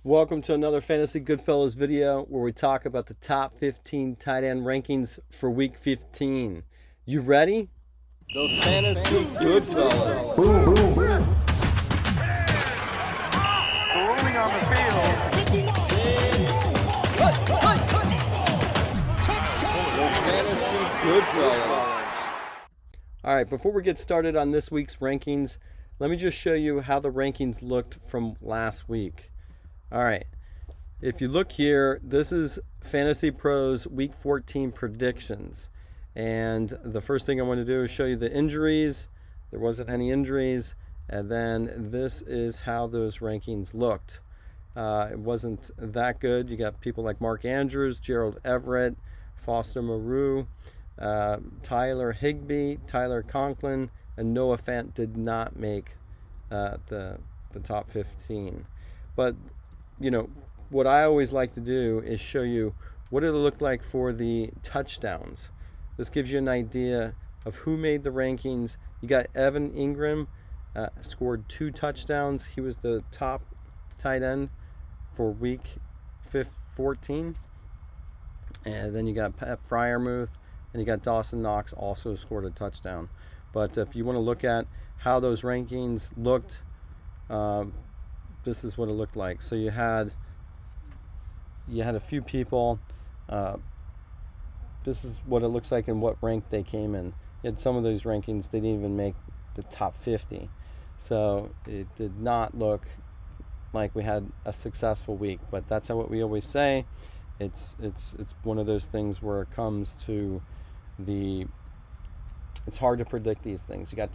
Welcome to another Fantasy Goodfellas video where we talk about the top 15 tight end rankings for week 15. You ready? Those Fantasy Goodfellas. Boom, boom, boom. Rolling on the field. Those Fantasy Goodfellas. All right, before we get started on this week's rankings, let me just show you how the rankings looked from last week. All right, if you look here, this is Fantasy Pros Week 14 predictions. And the first thing I want to do is show you the injuries. There wasn't any injuries. And then this is how those rankings looked. It wasn't that good. You got people like Mark Andrews, Gerald Everett, Foster Moreau, Tyler Higbee, Tyler Conklin, and Noah Fant did not make the top 15. But you know, what I always like to do is show you what it looked like for the touchdowns. This gives you an idea of who made the rankings. You got Evan Ingram, scored 2 touchdowns. He was the top tight end for week 14. And then you got Pat Fryermuth, and you got Dawson Knox also scored a touchdown. But if you want to look at how those rankings looked, this is what it looked like. So you had a few people. This is what it looks like and what rank they came in. You had some of those rankings, they didn't even make the top 50. So it did not look like we had a successful week. But that's what we always say. It's one of those things where it comes to it's hard to predict these things. You got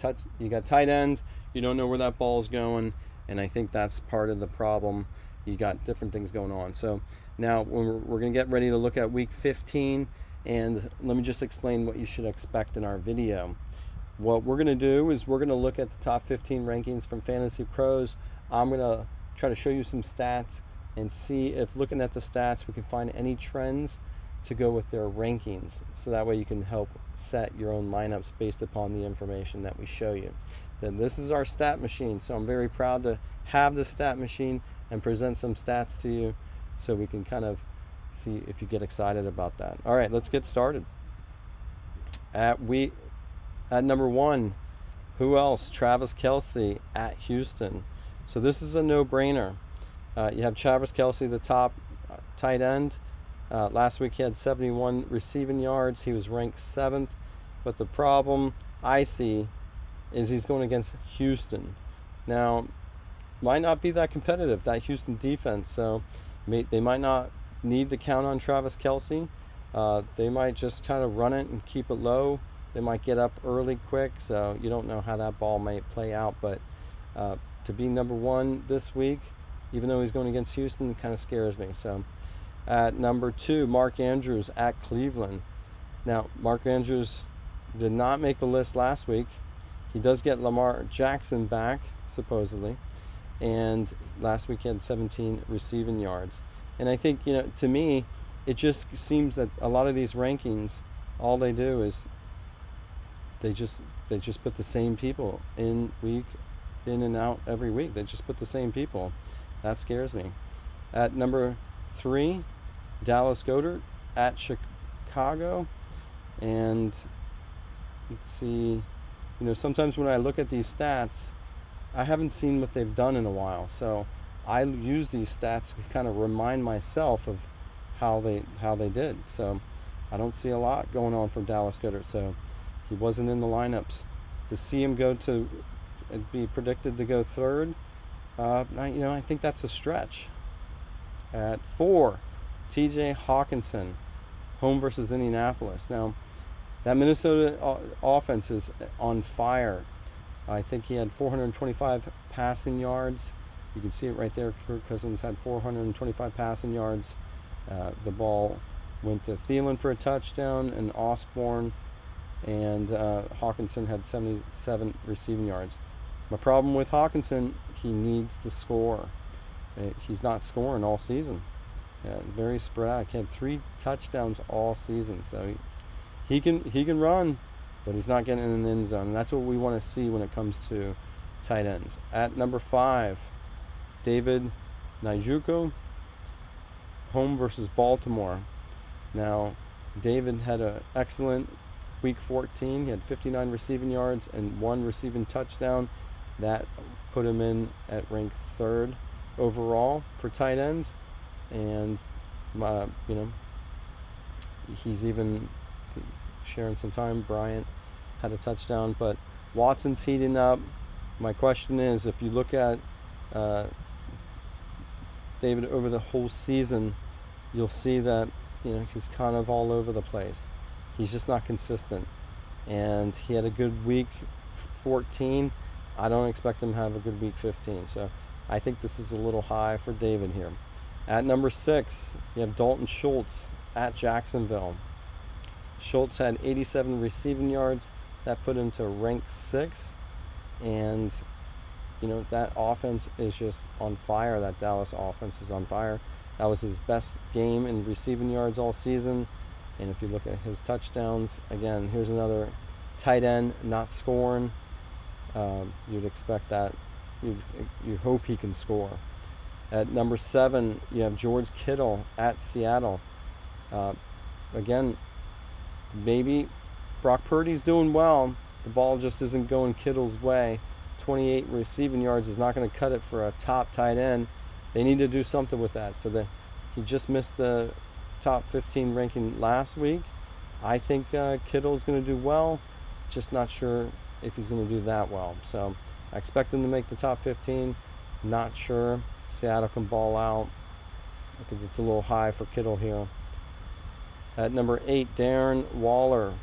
tight ends. You don't know where that ball's going. And I think that's part of the problem. You got different things going on. So now we're going to get ready to look at week 15. And let me just explain what you should expect in our video. What we're going to do is we're going to look at the top 15 rankings from Fantasy Pros. I'm going to try to show you some stats and see if looking at the stats we can find any trends to go with their rankings. So that way you can help set your own lineups based upon the information that we show you. Then this is our stat machine, so I'm very proud to have the stat machine and present some stats to you so we can kind of see if you get excited about that. All right, let's get started. At number 1, who else? Travis Kelce at Houston. So this is a no-brainer. You have Travis Kelce, the top tight end. Last week he had 71 receiving yards. He was ranked 7th. But the problem I see is he's going against Houston. Now, might not be that competitive, that Houston defense. So they might not need to count on Travis Kelce. They might just kind of run it and keep it low. They might get up early quick. So you don't know how that ball might play out. But to be number 1 this week, even though he's going against Houston, it kind of scares me. So at number 2, Mark Andrews at Cleveland. Now, Mark Andrews did not make the list last week. He does get Lamar Jackson back, supposedly. And last week he had 17 receiving yards. And I think, to me, it just seems that a lot of these rankings, all they do is they just put the same people in and out every week. They just put the same people. That scares me. At number 3, Dallas Goedert at Chicago. And let's see, sometimes when I look at these stats, I haven't seen what they've done in a while. So I use these stats to kind of remind myself of how they did. So I don't see a lot going on for Dallas Goedert. So he wasn't in the lineups. To see him be predicted to go 3rd, I think that's a stretch. At 4, TJ Hawkinson, home versus Indianapolis. Now, that Minnesota offense is on fire. I think he had 425 passing yards. You can see it right there. Kirk Cousins had 425 passing yards. The ball went to Thielen for a touchdown and Osborne, and Hawkinson had 77 receiving yards. My problem with Hawkinson, he needs to score. He's not scoring all season. Very sporadic. He had 3 touchdowns all season. So he can run, but he's not getting in the end zone. And that's what we want to see when it comes to tight ends. At number 5, David Njoku, home versus Baltimore. Now, David had an excellent week 14. He had 59 receiving yards and 1 receiving touchdown. That put him in at rank 3rd overall for tight ends. And, he's even sharing some time. Bryant had a touchdown, but Watson's heating up. My question is, if you look at David over the whole season, you'll see that he's kind of all over the place. He's just not consistent, and he had a good week 14. I don't expect him to have a good week 15, so I think this is a little high for David here. At number 6, you have Dalton Schultz at Jacksonville. Schultz had 87 receiving yards. That put him to rank 6, and that offense is just on fire. That Dallas offense is on fire. That was his best game in receiving yards all season. And if you look at his touchdowns, again, here's another tight end not scoring. You'd expect that. You hope he can score. At number 7, you have George Kittle at Seattle. Again, maybe Brock Purdy's doing well. The ball just isn't going Kittle's way. 28 receiving yards is not going to cut it for a top tight end. They need to do something with that. So he just missed the top 15 ranking last week. I think Kittle's going to do well. Just not sure if he's going to do that well. So I expect him to make the top 15. Not sure. Seattle can ball out. I think it's a little high for Kittle here. At number 8, Darren Waller,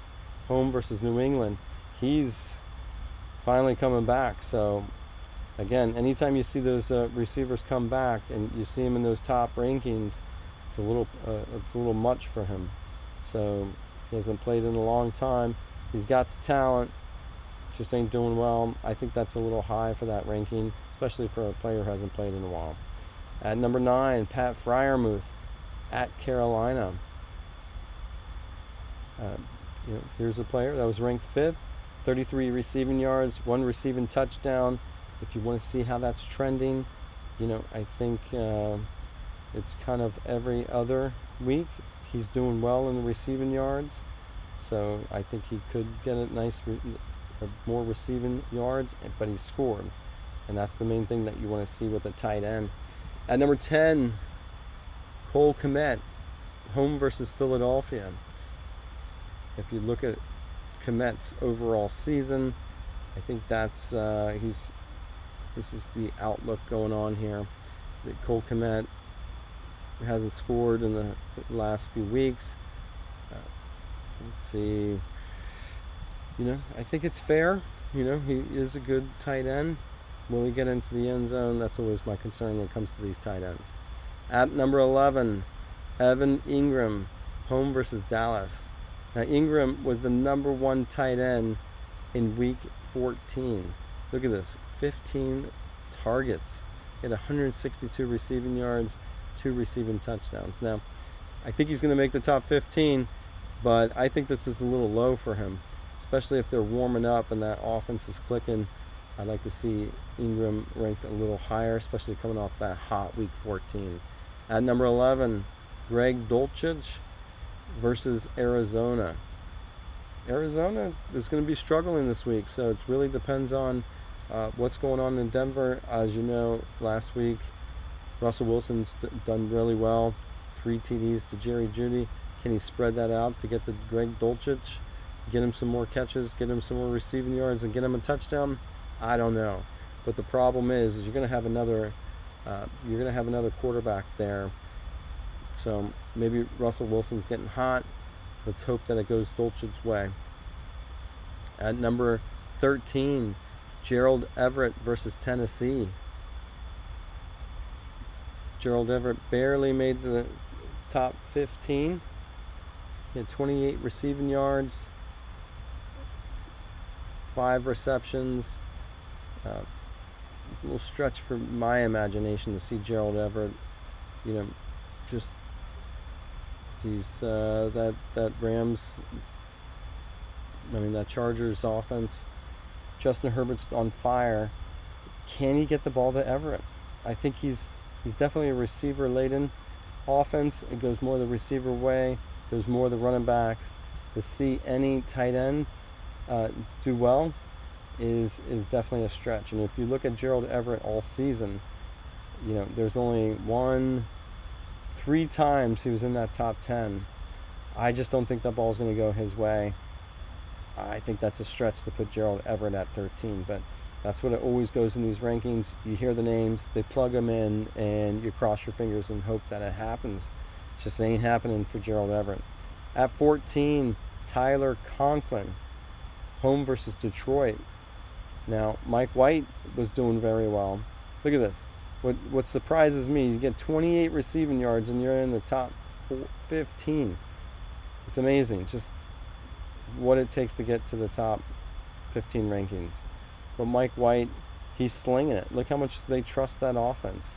home versus New England. He's finally coming back. So again, anytime you see those receivers come back and you see him in those top rankings, it's a little much for him. So he hasn't played in a long time. He's got the talent, just ain't doing well. I think that's a little high for that ranking, especially for a player who hasn't played in a while. At number 9, Pat Freiermuth at Carolina. Here's a player that was ranked 5th, 33 receiving yards, 1 receiving touchdown. If you want to see how that's trending, I think it's kind of every other week. He's doing well in the receiving yards, so I think he could get a nice more receiving yards, but he scored, and that's the main thing that you want to see with a tight end. At number 10, Cole Kmet, home versus Philadelphia. If you look at Kmet's overall season, I think that's this is the outlook going on here. That Cole Kmet hasn't scored in the last few weeks. Let's see. I think it's fair. He is a good tight end. Will he get into the end zone? That's always my concern when it comes to these tight ends. At number 11, Evan Ingram, home versus Dallas. Now, Ingram was the number 1 tight end in week 14. Look at this, 15 targets. He had 162 receiving yards, 2 receiving touchdowns. Now, I think he's going to make the top 15, but I think this is a little low for him, especially if they're warming up and that offense is clicking. I'd like to see Ingram ranked a little higher, especially coming off that hot week 14. At number 11, Greg Dulcich versus Arizona. Arizona is going to be struggling this week, so it really depends on what's going on in Denver. As you know, last week, Russell Wilson's done really well. 3 TDs to Jerry Jeudy. Can he spread that out to get to Greg Dulcich, get him some more catches, get him some more receiving yards, and get him a touchdown? I don't know. But the problem is you're going to have another quarterback there. So maybe Russell Wilson's getting hot. Let's hope that it goes Dulcich's way. At number 13, Gerald Everett versus Tennessee. Gerald Everett barely made the top 15. He had 28 receiving yards, 5 receptions. A little stretch for my imagination to see Gerald Everett, just he's that Rams. That Chargers offense. Justin Herbert's on fire. Can he get the ball to Everett? I think he's He's definitely a receiver-laden offense. It goes more the receiver way, goes more the running backs. To see any tight end do well is definitely a stretch. And if you look at Gerald Everett all season, you know, there's only 3 times he was in that top 10. I just don't think that ball is going to go his way. I think that's a stretch to put Gerald Everett at 13, but that's what it always goes in these rankings. You hear the names, they plug them in, and you cross your fingers and hope that it happens. It just ain't happening for Gerald Everett. At 14, Tyler Conklin, home versus Detroit. Now, Mike White was doing very well. Look at this. What surprises me, you get 28 receiving yards and you're in the top 15. It's amazing just what it takes to get to the top 15 rankings. But Mike White, he's slinging it. Look how much they trust that offense.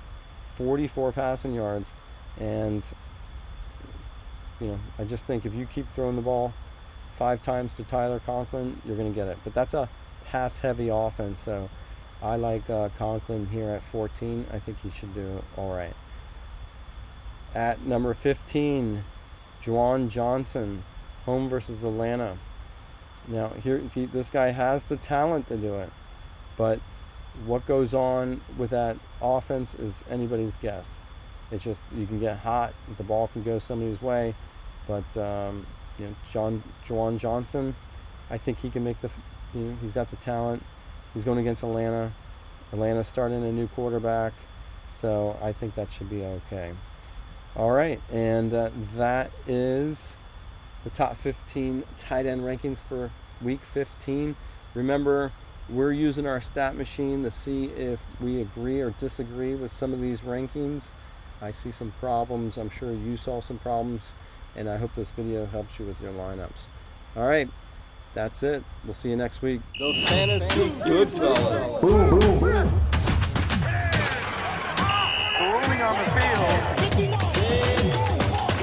44 passing yards. And, you know, I just think if you keep throwing the ball 5 times to Tyler Conklin, you're going to get it. But that's a pass-heavy offense, so I like Conklin here at 14. I think he should do all right. At number 15, Juwan Johnson, home versus Atlanta. Now, this guy has the talent to do it, but what goes on with that offense is anybody's guess. It's just you can get hot, the ball can go somebody's way, but you know, Juwan Johnson, I think he can make he's got the talent. He's going against Atlanta. Atlanta's starting a new quarterback, so I think that should be okay. All right, and that is the top 15 tight end rankings for week 15. Remember, we're using our stat machine to see if we agree or disagree with some of these rankings. I see some problems. I'm sure you saw some problems, and I hope this video helps you with your lineups. All right, that's it. We'll see you next week. Those fantasy good fellas. Boom, boom, boom.